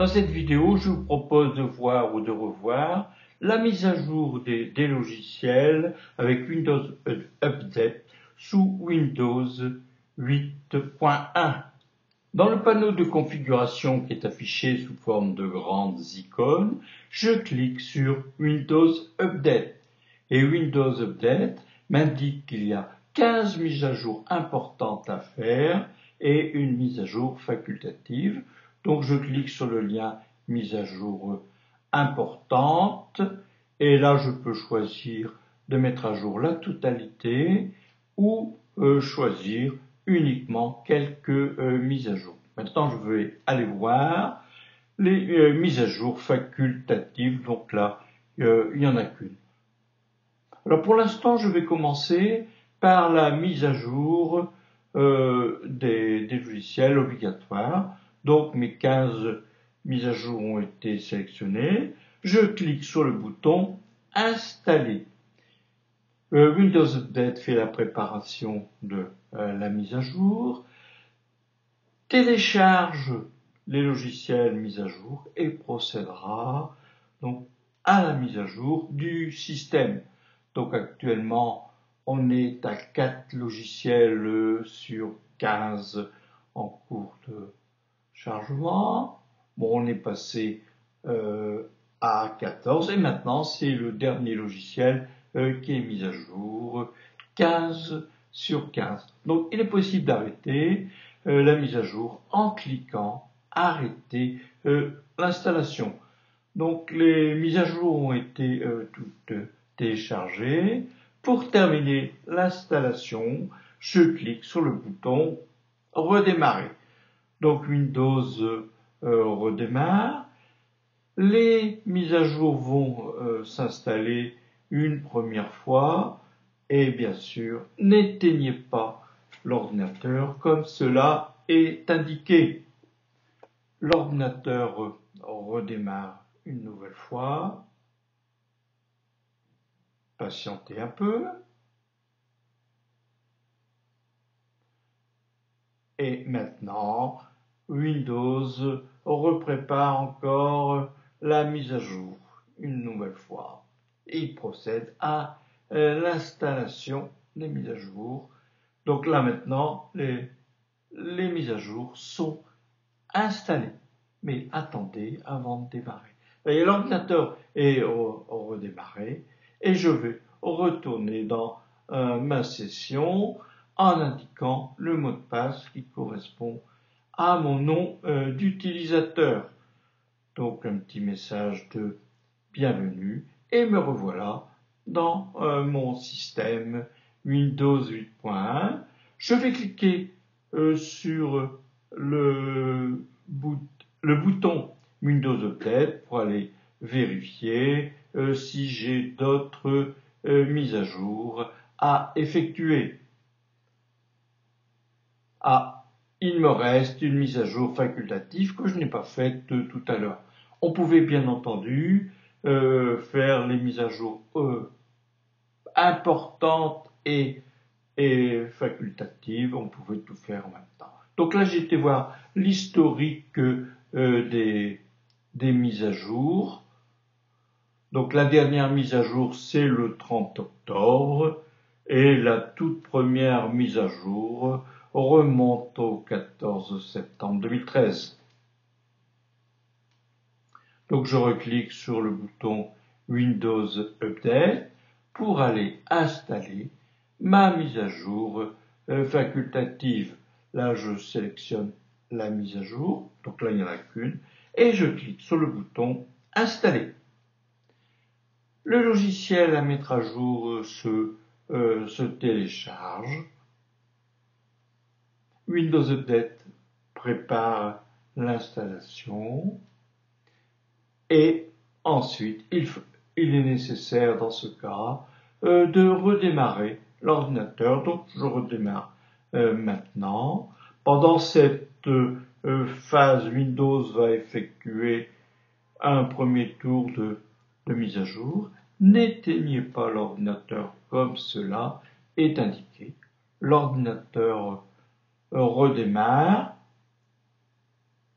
Dans cette vidéo, je vous propose de voir ou de revoir la mise à jour des logiciels avec Windows Update sous Windows 8.1. Dans le panneau de configuration qui est affiché sous forme de grandes icônes, je clique sur Windows Update. Et Windows Update m'indique qu'il y a 15 mises à jour importantes à faire et une mise à jour facultative. Donc je clique sur le lien mise à jour importante et là je peux choisir de mettre à jour la totalité ou choisir uniquement quelques mises à jour. Maintenant je vais aller voir les mises à jour facultatives, donc là il n'y en a qu'une. Alors pour l'instant je vais commencer par la mise à jour des logiciels obligatoires. Donc mes 15 mises à jour ont été sélectionnées. Je clique sur le bouton Installer. Windows Update fait la préparation de la mise à jour, télécharge les logiciels mis à jour et procédera donc à la mise à jour du système. Donc actuellement on est à 4 logiciels sur 15 en cours de chargement. Bon, on est passé à 14 et maintenant c'est le dernier logiciel qui est mis à jour, 15 sur 15. Donc il est possible d'arrêter la mise à jour en cliquant arrêter l'installation. Donc les mises à jour ont été toutes téléchargées. Pour terminer l'installation, je clique sur le bouton redémarrer. Donc Windows redémarre. Les mises à jour vont s'installer une première fois et bien sûr n'éteignez pas l'ordinateur comme cela est indiqué. L'ordinateur redémarre une nouvelle fois. Patientez un peu. Et maintenant, Windows reprépare encore la mise à jour une nouvelle fois. Et il procède à l'installation des mises à jour. Donc là maintenant, les mises à jour sont installées. Mais attendez avant de démarrer. L'ordinateur est redémarré et je vais retourner dans ma session en indiquant le mot de passe qui correspond à mon nom d'utilisateur. Donc un petit message de bienvenue et me revoilà dans mon système Windows 8.1. Je vais cliquer sur le bouton Windows Update pour aller vérifier si j'ai d'autres mises à jour à effectuer. Ah, il me reste une mise à jour facultative que je n'ai pas faite tout à l'heure. On pouvait bien entendu faire les mises à jour importantes et facultatives. On pouvait tout faire en même temps. Donc là, j'ai été voir l'historique des mises à jour. Donc la dernière mise à jour, c'est le 30 octobre. Et la toute première mise à jour remonte au 14 septembre 2013. Donc je reclique sur le bouton Windows Update pour aller installer ma mise à jour facultative. Là je sélectionne la mise à jour, donc là il n'y en a qu'une, et je clique sur le bouton Installer. Le logiciel à mettre à jour se télécharge. Windows Update prépare l'installation et ensuite il est nécessaire dans ce cas de redémarrer l'ordinateur. Donc je redémarre maintenant. Pendant cette phase, Windows va effectuer un premier tour de mise à jour. N'éteignez pas l'ordinateur comme cela est indiqué. L'ordinateur redémarre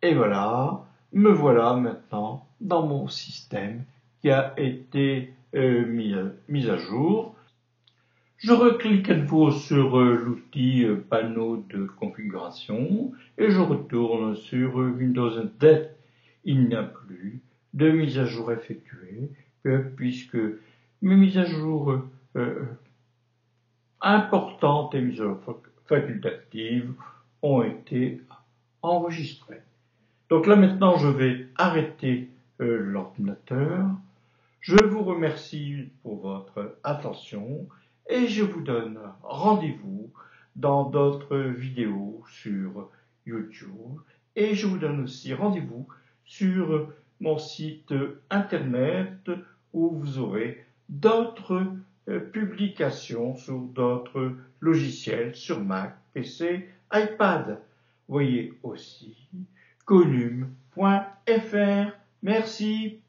et voilà, me voilà maintenant dans mon système qui a été mis à jour. Je reclique à nouveau sur l'outil panneau de configuration et je retourne sur Windows Update. Il n'y a plus de mise à jour effectuée puisque mes mises à jour importantes et mises à jour facultatives ont été enregistrées. Donc là maintenant je vais arrêter l'ordinateur. Je vous remercie pour votre attention et je vous donne rendez-vous dans d'autres vidéos sur YouTube et je vous donne aussi rendez-vous sur mon site internet où vous aurez d'autres publications sur d'autres logiciels sur Mac, PC, iPad. Voyez aussi conum.fr. Merci.